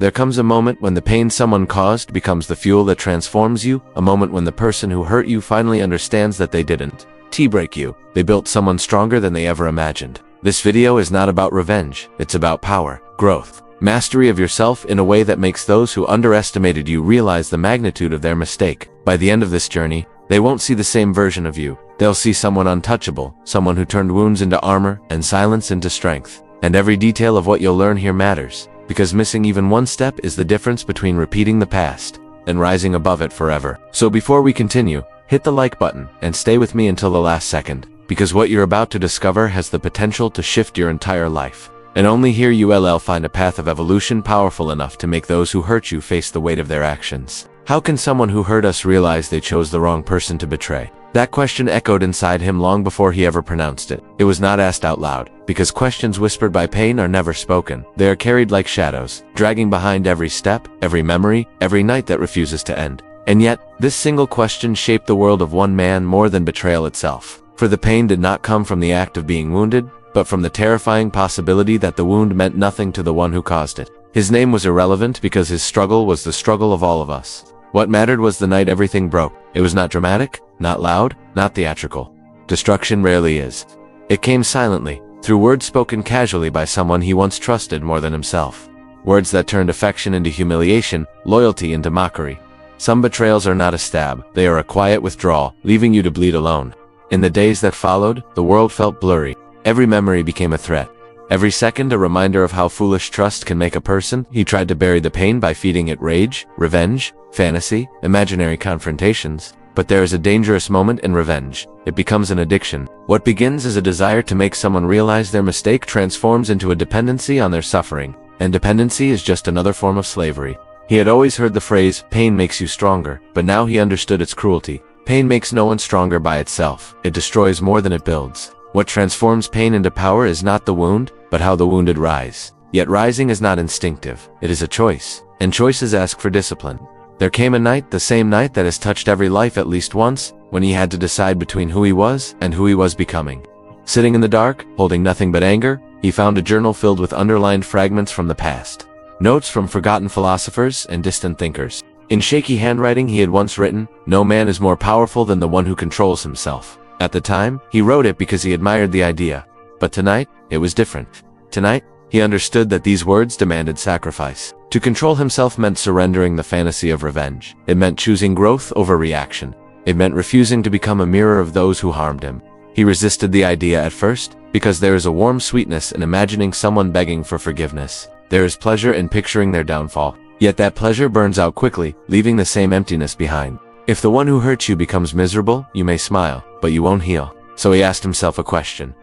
There comes a moment when the pain someone caused becomes the fuel that transforms you, a moment when the person who hurt you finally understands that they didn't break you. They built someone stronger than they ever imagined. This video is not about revenge, it's about power, growth, mastery of yourself in a way that makes those who underestimated you realize the magnitude of their mistake. By the end of this journey, they won't see the same version of you. They'll see someone untouchable, someone who turned wounds into armor and silence into strength. And every detail of what you'll learn here matters, because missing even one step is the difference between repeating the past and rising above it forever. So before we continue, hit the like button and stay with me until the last second, because what you're about to discover has the potential to shift your entire life. And only here you'll find a path of evolution powerful enough to make those who hurt you face the weight of their actions. How can someone who hurt us realize they chose the wrong person to betray? That question echoed inside him long before he ever pronounced it. It was not asked out loud, because questions whispered by pain are never spoken. They are carried like shadows, dragging behind every step, every memory, every night that refuses to end. And yet, this single question shaped the world of one man more than betrayal itself. For the pain did not come from the act of being wounded, but from the terrifying possibility that the wound meant nothing to the one who caused it. His name was irrelevant because his struggle was the struggle of all of us. What mattered was the night everything broke. It was not dramatic, not loud, not theatrical. Destruction rarely is. It came silently, through words spoken casually by someone he once trusted more than himself. Words that turned affection into humiliation, loyalty into mockery. Some betrayals are not a stab, they are a quiet withdrawal, leaving you to bleed alone. In the days that followed, the world felt blurry. Every memory became a threat. Every second a reminder of how foolish trust can make a person. He tried to bury the pain by feeding it rage, revenge, fantasy, imaginary confrontations. But there is a dangerous moment in revenge. It becomes an addiction. What begins as a desire to make someone realize their mistake transforms into a dependency on their suffering. And dependency is just another form of slavery. He had always heard the phrase, pain makes you stronger, but now he understood its cruelty. Pain makes no one stronger by itself. It destroys more than it builds. What transforms pain into power is not the wound, but how the wounded rise. Yet rising is not instinctive. It is a choice. And choices ask for discipline. There came a night, the same night that has touched every life at least once, when he had to decide between who he was and who he was becoming. Sitting in the dark, holding nothing but anger, he found a journal filled with underlined fragments from the past. Notes from forgotten philosophers and distant thinkers. In shaky handwriting he had once written, "No man is more powerful than the one who controls himself." At the time, he wrote it because he admired the idea. But tonight, it was different. Tonight, he understood that these words demanded sacrifice. To control himself meant surrendering the fantasy of revenge. It meant choosing growth over reaction. It meant refusing to become a mirror of those who harmed him. He resisted the idea at first, because there is a warm sweetness in imagining someone begging for forgiveness. There is pleasure in picturing their downfall. Yet that pleasure burns out quickly, leaving the same emptiness behind. If the one who hurt you becomes miserable, you may smile, but you won't heal. So he asked himself a question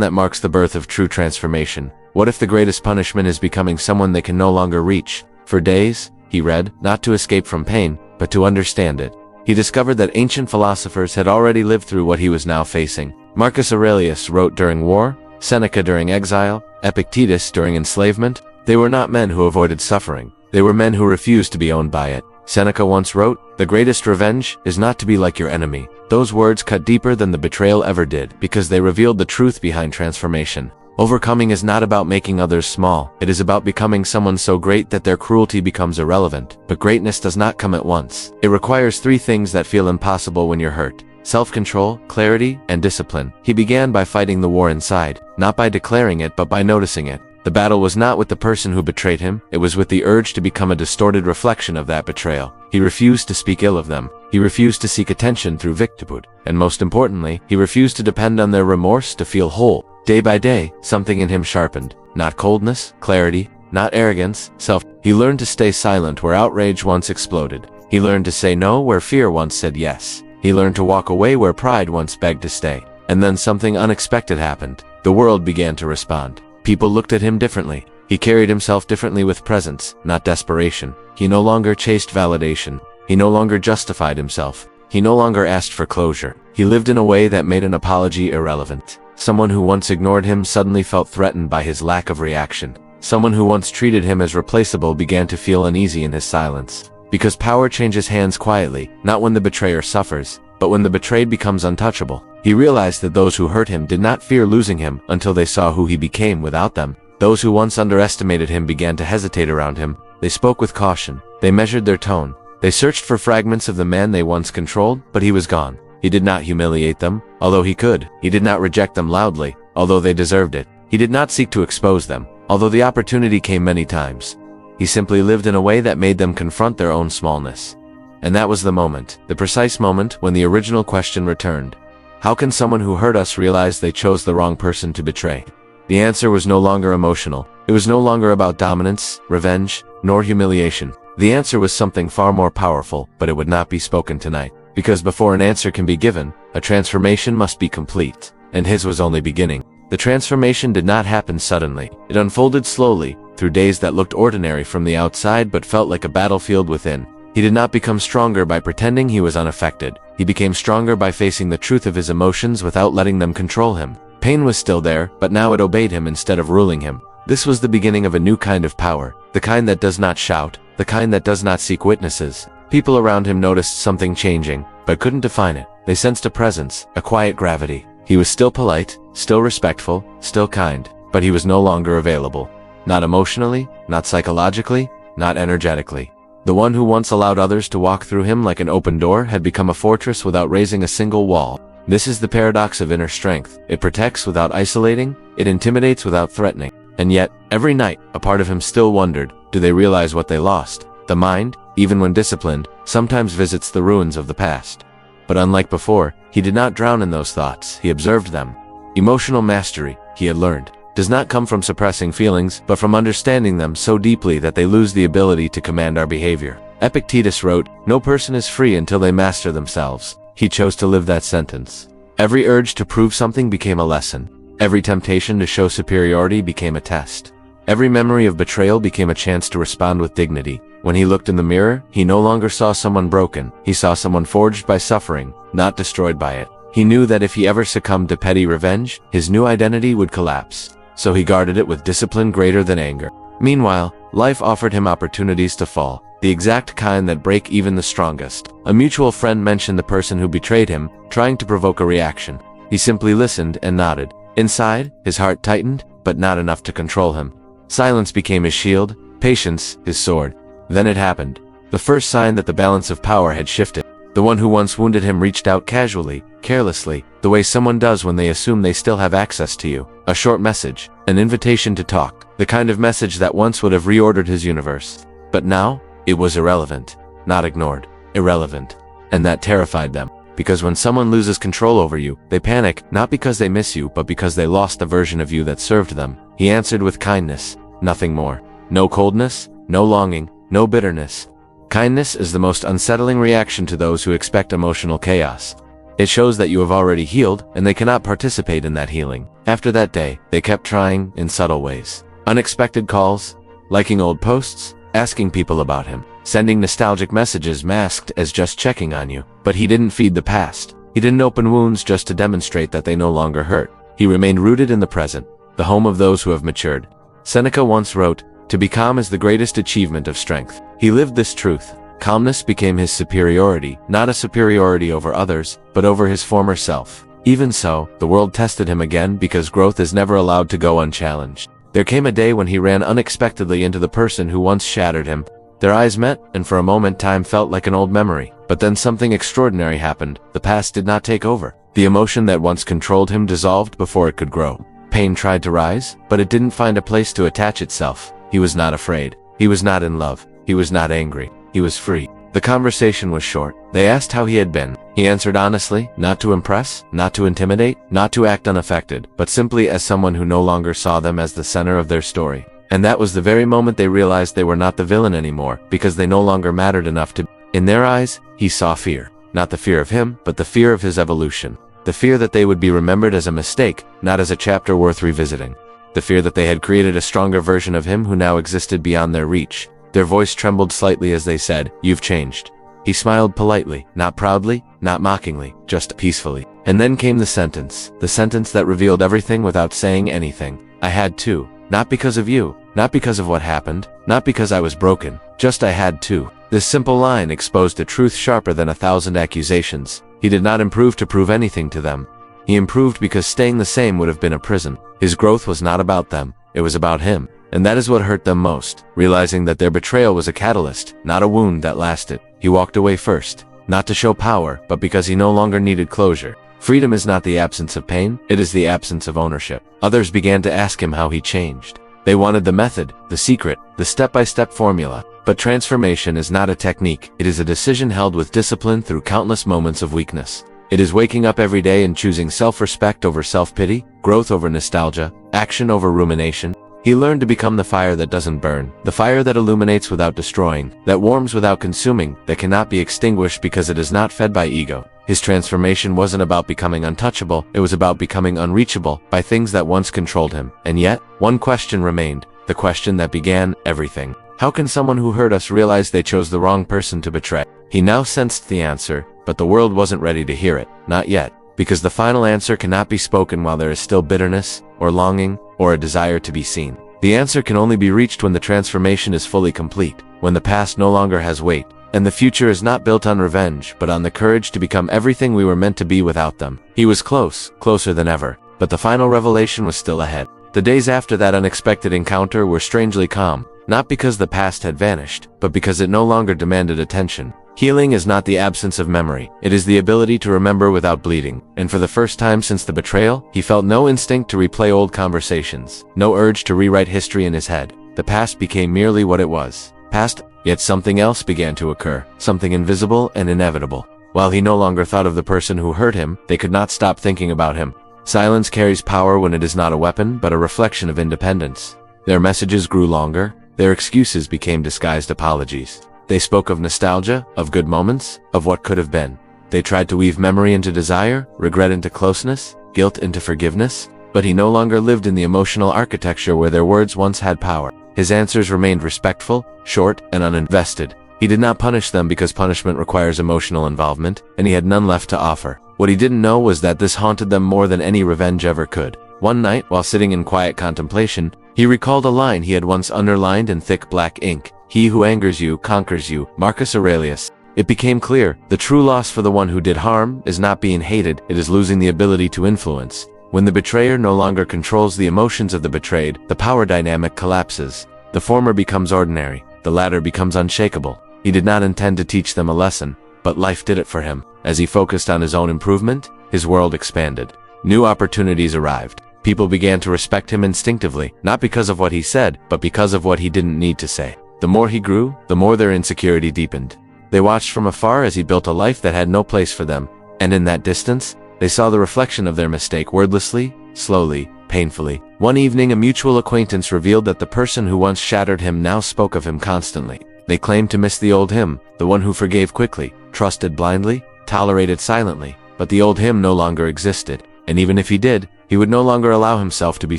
that marks the birth of true transformation. What if the greatest punishment is becoming someone they can no longer reach? For days, he read, not to escape from pain, but to understand it. He discovered that ancient philosophers had already lived through what he was now facing. Marcus Aurelius wrote during war, Seneca during exile, Epictetus during enslavement. They were not men who avoided suffering. They were men who refused to be owned by it. Seneca once wrote, "The greatest revenge is not to be like your enemy." Those words cut deeper than the betrayal ever did, because they revealed the truth behind transformation. Overcoming is not about making others small. It is about becoming someone so great that their cruelty becomes irrelevant. But greatness does not come at once. It requires three things that feel impossible when you're hurt: self-control, clarity, and discipline. He began by fighting the war inside, not by declaring it but by noticing it. The battle was not with the person who betrayed him, it was with the urge to become a distorted reflection of that betrayal. He refused to speak ill of them. He refused to seek attention through victimhood. And most importantly, he refused to depend on their remorse to feel whole. Day by day, something in him sharpened. Not coldness, clarity, not arrogance, self. He learned to stay silent where outrage once exploded. He learned to say no where fear once said yes. He learned to walk away where pride once begged to stay. And then something unexpected happened. The world began to respond. People looked at him differently. He carried himself differently with presence, not desperation. He no longer chased validation. He no longer justified himself. He no longer asked for closure. He lived in a way that made an apology irrelevant. Someone who once ignored him suddenly felt threatened by his lack of reaction. Someone who once treated him as replaceable began to feel uneasy in his silence. Because power changes hands quietly, not when the betrayer suffers, but when the betrayed becomes untouchable. He realized that those who hurt him did not fear losing him until they saw who he became without them. Those who once underestimated him began to hesitate around him. They spoke with caution. They measured their tone. They searched for fragments of the man they once controlled, but he was gone. He did not humiliate them, although he could. He did not reject them loudly, although they deserved it. He did not seek to expose them, although the opportunity came many times. He simply lived in a way that made them confront their own smallness. And that was the moment, the precise moment when the original question returned. How can someone who hurt us realize they chose the wrong person to betray? The answer was no longer emotional. It was no longer about dominance, revenge, nor humiliation. The answer was something far more powerful, but it would not be spoken tonight. Because before an answer can be given, a transformation must be complete. And his was only beginning. The transformation did not happen suddenly. It unfolded slowly, through days that looked ordinary from the outside but felt like a battlefield within. He did not become stronger by pretending he was unaffected. He became stronger by facing the truth of his emotions without letting them control him. Pain was still there, but now it obeyed him instead of ruling him. This was the beginning of a new kind of power, the kind that does not shout, the kind that does not seek witnesses. People around him noticed something changing, but couldn't define it. They sensed a presence, a quiet gravity. He was still polite, still respectful, still kind, but he was no longer available. Not emotionally, not psychologically, not energetically. The one who once allowed others to walk through him like an open door had become a fortress without raising a single wall. This is the paradox of inner strength. It protects without isolating, it intimidates without threatening. And yet, every night, a part of him still wondered, do they realize what they lost? The mind, even when disciplined, sometimes visits the ruins of the past. But unlike before, he did not drown in those thoughts, he observed them. Emotional mastery, he had learned, does not come from suppressing feelings, but from understanding them so deeply that they lose the ability to command our behavior. Epictetus wrote, "No person is free until they master themselves." He chose to live that sentence. Every urge to prove something became a lesson. Every temptation to show superiority became a test. Every memory of betrayal became a chance to respond with dignity. When he looked in the mirror, he no longer saw someone broken. He saw someone forged by suffering, not destroyed by it. He knew that if he ever succumbed to petty revenge, his new identity would collapse. So he guarded it with discipline greater than anger. Meanwhile, life offered him opportunities to fall, the exact kind that break even the strongest. A mutual friend mentioned the person who betrayed him, trying to provoke a reaction. He simply listened and nodded. Inside, his heart tightened, but not enough to control him. Silence became his shield, patience his sword. Then it happened. The first sign that the balance of power had shifted. The one who once wounded him reached out casually, carelessly, the way someone does when they assume they still have access to you. A short message, an invitation to talk, the kind of message that once would have reordered his universe. But now, it was irrelevant. Not ignored. Irrelevant. And that terrified them. Because when someone loses control over you, they panic, not because they miss you, but because they lost the version of you that served them. He answered with kindness, nothing more. No coldness, no longing, no bitterness. Kindness is the most unsettling reaction to those who expect emotional chaos. It shows that you have already healed, and they cannot participate in that healing. After that day, they kept trying in subtle ways. Unexpected calls, liking old posts, asking people about him, sending nostalgic messages masked as just checking on you. But he didn't feed the past. He didn't open wounds just to demonstrate that they no longer hurt. He remained rooted in the present, the home of those who have matured. Seneca once wrote, "To be calm is the greatest achievement of strength." He lived this truth. Calmness became his superiority, not a superiority over others, but over his former self. Even so, the world tested him again because growth is never allowed to go unchallenged. There came a day when he ran unexpectedly into the person who once shattered him. Their eyes met, and for a moment time felt like an old memory. But then something extraordinary happened. The past did not take over. The emotion that once controlled him dissolved before it could grow. Pain tried to rise, but it didn't find a place to attach itself. He was not afraid. He was not in love. He was not angry. He was free. The conversation was short. They asked how he had been. He answered honestly, not to impress, not to intimidate, not to act unaffected, but simply as someone who no longer saw them as the center of their story. And that was the very moment they realized they were not the villain anymore, because they no longer mattered enough to. In their eyes, he saw fear. Not the fear of him, but the fear of his evolution. The fear that they would be remembered as a mistake, not as a chapter worth revisiting. The fear that they had created a stronger version of him who now existed beyond their reach. Their voice trembled slightly as they said, "You've changed." He smiled politely, not proudly, not mockingly, just peacefully. And then came the sentence that revealed everything without saying anything. "I had to. Not because of you, not because of what happened, not because I was broken, just I had to." This simple line exposed a truth sharper than 1,000 accusations. He did not improve to prove anything to them. He improved because staying the same would have been a prison. His growth was not about them, it was about him. And that is what hurt them most, realizing that their betrayal was a catalyst, not a wound that lasted. He walked away first, not to show power, but because he no longer needed closure. Freedom is not the absence of pain, it is the absence of ownership. Others began to ask him how he changed. They wanted the method, the secret, the step-by-step formula. But transformation is not a technique, it is a decision held with discipline through countless moments of weakness. It is waking up every day and choosing self-respect over self-pity, growth over nostalgia, action over rumination. He learned to become the fire that doesn't burn, the fire that illuminates without destroying, that warms without consuming, that cannot be extinguished because it is not fed by ego. His transformation wasn't about becoming untouchable, it was about becoming unreachable by things that once controlled him. And yet, one question remained, the question that began everything. How can someone who hurt us realize they chose the wrong person to betray? He now sensed the answer, but the world wasn't ready to hear it. Not yet. Because the final answer cannot be spoken while there is still bitterness, or longing, or a desire to be seen. The answer can only be reached when the transformation is fully complete, when the past no longer has weight, and the future is not built on revenge, but on the courage to become everything we were meant to be without them. He was close, closer than ever, but the final revelation was still ahead. The days after that unexpected encounter were strangely calm, not because the past had vanished, but because it no longer demanded attention. Healing is not the absence of memory, it is the ability to remember without bleeding. And for the first time since the betrayal, he felt no instinct to replay old conversations, no urge to rewrite history in his head. The past became merely what it was. Past, yet something else began to occur, something invisible and inevitable. While he no longer thought of the person who hurt him, they could not stop thinking about him. Silence carries power when it is not a weapon, but a reflection of independence. Their messages grew longer, their excuses became disguised apologies. They spoke of nostalgia, of good moments, of what could have been. They tried to weave memory into desire, regret into closeness, guilt into forgiveness, but he no longer lived in the emotional architecture where their words once had power. His answers remained respectful, short, and uninvested. He did not punish them because punishment requires emotional involvement, and he had none left to offer. What he didn't know was that this haunted them more than any revenge ever could. One night, while sitting in quiet contemplation, he recalled a line he had once underlined in thick black ink. He who angers you conquers you, Marcus Aurelius. It became clear, the true loss for the one who did harm is not being hated, it is losing the ability to influence. When the betrayer no longer controls the emotions of the betrayed, the power dynamic collapses. The former becomes ordinary, the latter becomes unshakable. He did not intend to teach them a lesson, but life did it for him. As he focused on his own improvement, his world expanded. New opportunities arrived. People began to respect him instinctively, not because of what he said, but because of what he didn't need to say. The more he grew, the more their insecurity deepened. They watched from afar as he built a life that had no place for them, and in that distance, they saw the reflection of their mistake wordlessly, slowly, painfully. One evening, a mutual acquaintance revealed that the person who once shattered him now spoke of him constantly. They claimed to miss the old him, the one who forgave quickly, trusted blindly, tolerated silently, but the old him no longer existed, and even if he did, he would no longer allow himself to be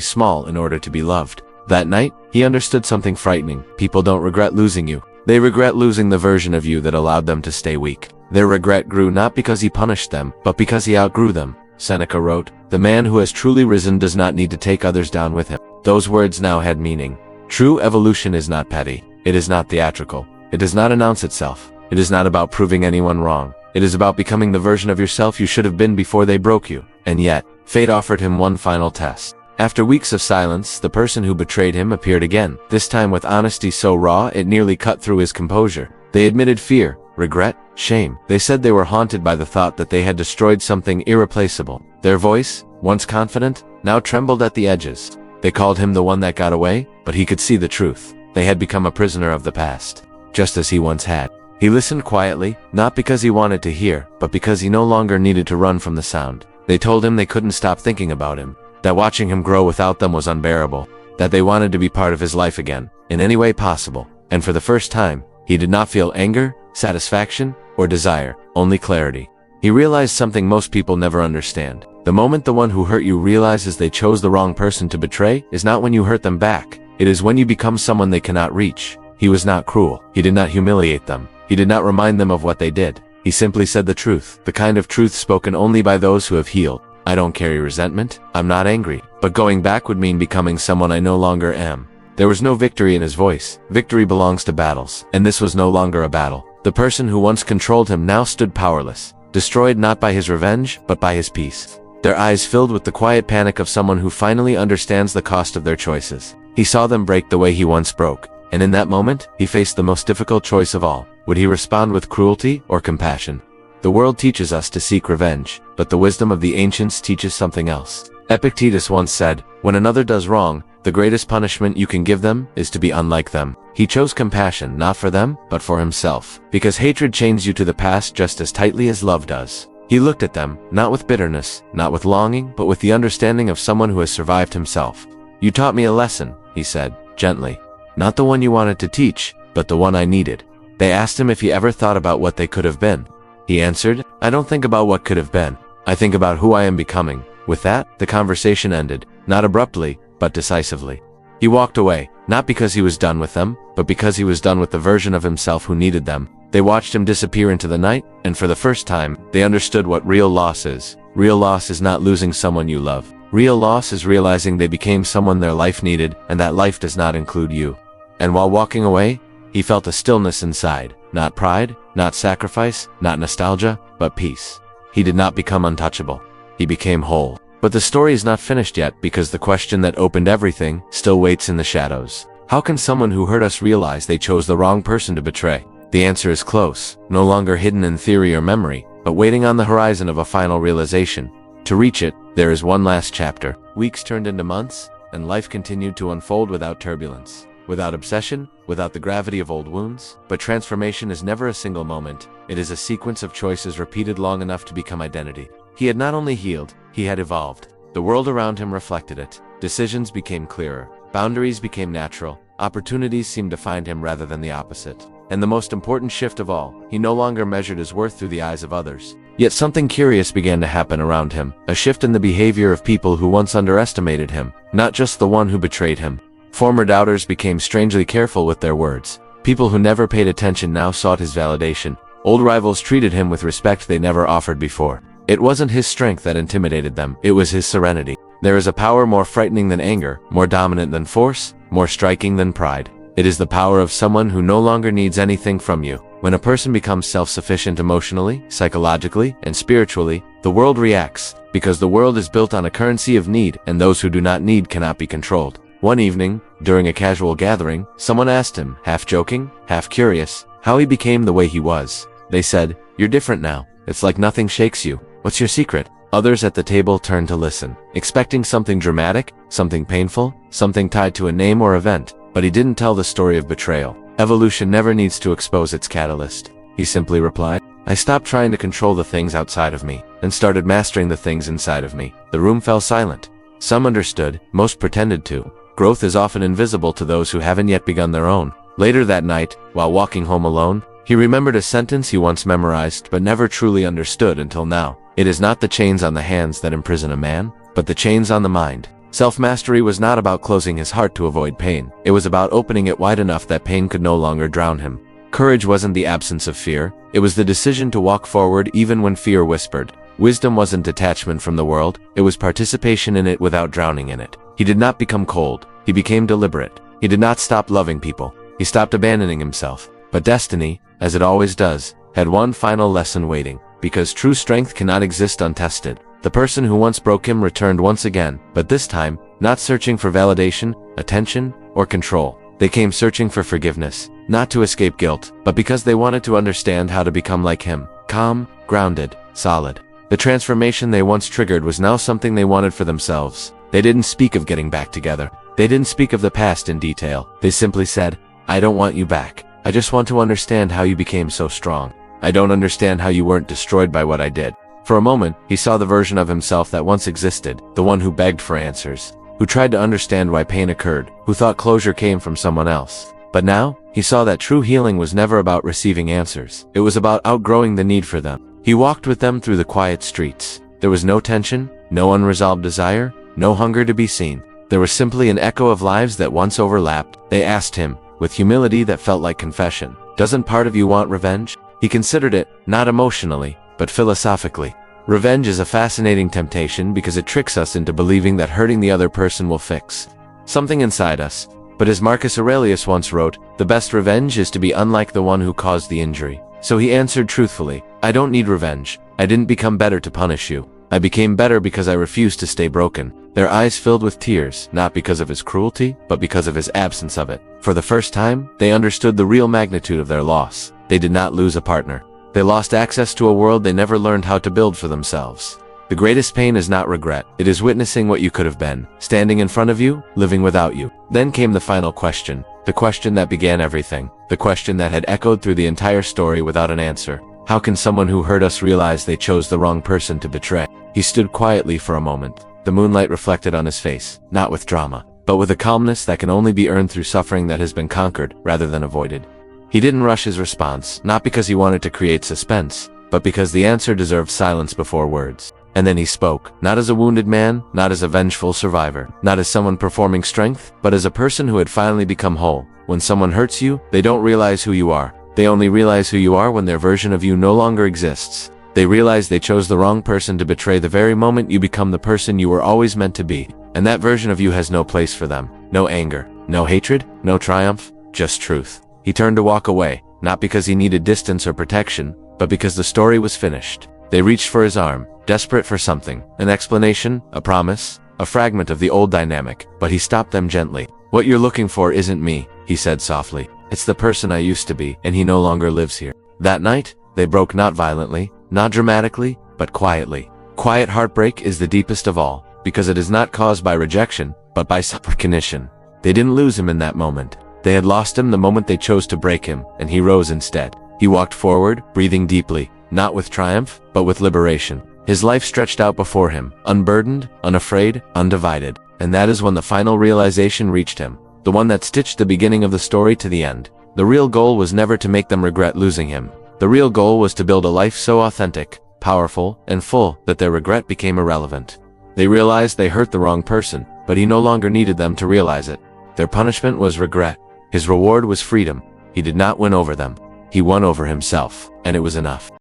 small in order to be loved. That night, he understood something frightening. People don't regret losing you. They regret losing the version of you that allowed them to stay weak. Their regret grew not because he punished them, but because he outgrew them. Seneca wrote, "The man who has truly risen does not need to take others down with him." Those words now had meaning. True evolution is not petty. It is not theatrical. It does not announce itself. It is not about proving anyone wrong. It is about becoming the version of yourself you should have been before they broke you. And yet, fate offered him one final test. After weeks of silence, the person who betrayed him appeared again, this time with honesty so raw it nearly cut through his composure. They admitted fear, regret, shame. They said they were haunted by the thought that they had destroyed something irreplaceable. Their voice, once confident, now trembled at the edges. They called him the one that got away, but he could see the truth. They had become a prisoner of the past, just as he once had. He listened quietly, not because he wanted to hear, but because he no longer needed to run from the sound. They told him they couldn't stop thinking about him, that watching him grow without them was unbearable, that they wanted to be part of his life again, in any way possible. And for the first time, he did not feel anger, satisfaction, or desire, only clarity. He realized something most people never understand. The moment the one who hurt you realizes they chose the wrong person to betray is not when you hurt them back. It is when you become someone they cannot reach. He was not cruel. He did not humiliate them. He did not remind them of what they did. He simply said the truth, the kind of truth spoken only by those who have healed. I don't carry resentment. I'm not angry. But going back would mean becoming someone I no longer am. There was no victory in his voice. Victory belongs to battles. And this was no longer a battle. The person who once controlled him now stood powerless, destroyed not by his revenge, but by his peace. Their eyes filled with the quiet panic of someone who finally understands the cost of their choices. He saw them break the way he once broke, and in that moment, he faced the most difficult choice of all. Would he respond with cruelty or compassion? The world teaches us to seek revenge, but the wisdom of the ancients teaches something else. Epictetus once said, "When another does wrong, the greatest punishment you can give them is to be unlike them." He chose compassion not for them, but for himself, because hatred chains you to the past just as tightly as love does. He looked at them, not with bitterness, not with longing, but with the understanding of someone who has survived himself. "You taught me a lesson," he said, gently. "Not the one you wanted to teach, but the one I needed." They asked him if he ever thought about what they could have been. He answered, "I don't think about what could have been. I think about who I am becoming." With that, the conversation ended, not abruptly, but decisively. He walked away, not because he was done with them, but because he was done with the version of himself who needed them. They watched him disappear into the night, and for the first time, they understood what real loss is. Real loss is not losing someone you love. Real loss is realizing they became someone their life needed, and that life does not include you. And while walking away, he felt a stillness inside. Not pride, not sacrifice, not nostalgia, but peace. He did not become untouchable. He became whole. But the story is not finished yet, because the question that opened everything still waits in the shadows. How can someone who hurt us realize they chose the wrong person to betray? The answer is close, no longer hidden in theory or memory, but waiting on the horizon of a final realization. To reach it, there is one last chapter. Weeks turned into months, and life continued to unfold without turbulence, without obsession, without the gravity of old wounds. But transformation is never a single moment. It is a sequence of choices repeated long enough to become identity. He had not only healed, he had evolved. The world around him reflected it. Decisions became clearer. Boundaries became natural. Opportunities seemed to find him rather than the opposite. And the most important shift of all, he no longer measured his worth through the eyes of others. Yet something curious began to happen around him, a shift in the behavior of people who once underestimated him, not just the one who betrayed him. Former doubters became strangely careful with their words. People who never paid attention now sought his validation. Old rivals treated him with respect they never offered before. It wasn't his strength that intimidated them, it was his serenity. There is a power more frightening than anger, more dominant than force, more striking than pride. It is the power of someone who no longer needs anything from you. When a person becomes self-sufficient emotionally, psychologically, and spiritually, the world reacts, because the world is built on a currency of need, and those who do not need cannot be controlled. One evening, during a casual gathering, someone asked him, half joking, half curious, how he became the way he was. They said, "You're different now. It's like nothing shakes you. What's your secret?" Others at the table turned to listen, expecting something dramatic, something painful, something tied to a name or event. But he didn't tell the story of betrayal. Evolution never needs to expose its catalyst. He simply replied, "I stopped trying to control the things outside of me, and started mastering the things inside of me." The room fell silent. Some understood, most pretended to. Growth is often invisible to those who haven't yet begun their own. Later that night, while walking home alone, he remembered a sentence he once memorized but never truly understood until now. It is not the chains on the hands that imprison a man, but the chains on the mind. Self-mastery was not about closing his heart to avoid pain. It was about opening it wide enough that pain could no longer drown him. Courage wasn't the absence of fear. It was the decision to walk forward even when fear whispered. Wisdom wasn't detachment from the world. It was participation in it without drowning in it. He did not become cold. He became deliberate. He did not stop loving people. He stopped abandoning himself. But destiny, as it always does, had one final lesson waiting. Because true strength cannot exist untested. The person who once broke him returned once again, but this time, not searching for validation, attention, or control. They came searching for forgiveness, not to escape guilt, but because they wanted to understand how to become like him, calm, grounded, solid. The transformation they once triggered was now something they wanted for themselves. They didn't speak of getting back together. They didn't speak of the past in detail. They simply said, "I don't want you back. I just want to understand how you became so strong. I don't understand how you weren't destroyed by what I did." For a moment, he saw the version of himself that once existed, the one who begged for answers, who tried to understand why pain occurred, who thought closure came from someone else. But now, he saw that true healing was never about receiving answers. It was about outgrowing the need for them. He walked with them through the quiet streets. There was no tension, no unresolved desire, no hunger to be seen. There was simply an echo of lives that once overlapped. They asked him, with humility that felt like confession, "Doesn't part of you want revenge?" He considered it, not emotionally, but philosophically. Revenge is a fascinating temptation because it tricks us into believing that hurting the other person will fix something inside us. But as Marcus Aurelius once wrote, the best revenge is to be unlike the one who caused the injury. So he answered truthfully, "I don't need revenge. I didn't become better to punish you. I became better because I refused to stay broken. Their eyes filled with tears, not because of his cruelty, but because of his absence of it. For the first time, they understood the real magnitude of their loss. They did not lose a partner. They lost access to a world they never learned how to build for themselves. The greatest pain is not regret. It is witnessing what you could have been, standing in front of you, living without you. Then came the final question, the question that began everything, the question that had echoed through the entire story without an answer. How can someone who hurt us realize they chose the wrong person to betray? He stood quietly for a moment. The moonlight reflected on his face, not with drama, but with a calmness that can only be earned through suffering that has been conquered rather than avoided. He didn't rush his response, not because he wanted to create suspense, but because the answer deserved silence before words. And then he spoke, not as a wounded man, not as a vengeful survivor, not as someone performing strength, but as a person who had finally become whole. When someone hurts you, they don't realize who you are. They only realize who you are when their version of you no longer exists. They realize they chose the wrong person to betray the very moment you become the person you were always meant to be. And that version of you has no place for them. No anger, no hatred, no triumph, just truth. He turned to walk away, not because he needed distance or protection, but because the story was finished. They reached for his arm, desperate for something, an explanation, a promise, a fragment of the old dynamic, but he stopped them gently. What you're looking for isn't me, he said softly. It's the person I used to be, and he no longer lives here. That night, they broke not violently, not dramatically, but quietly. Quiet heartbreak is the deepest of all, because it is not caused by rejection, but by recognition. They didn't lose him in that moment. They had lost him the moment they chose to break him, and he rose instead. He walked forward, breathing deeply, not with triumph, but with liberation. His life stretched out before him, unburdened, unafraid, undivided. And that is when the final realization reached him. The one that stitched the beginning of the story to the end. The real goal was never to make them regret losing him. The real goal was to build a life so authentic, powerful, and full that their regret became irrelevant. They realized they hurt the wrong person, but he no longer needed them to realize it. Their punishment was regret. His reward was freedom. He did not win over them. He won over himself, and it was enough.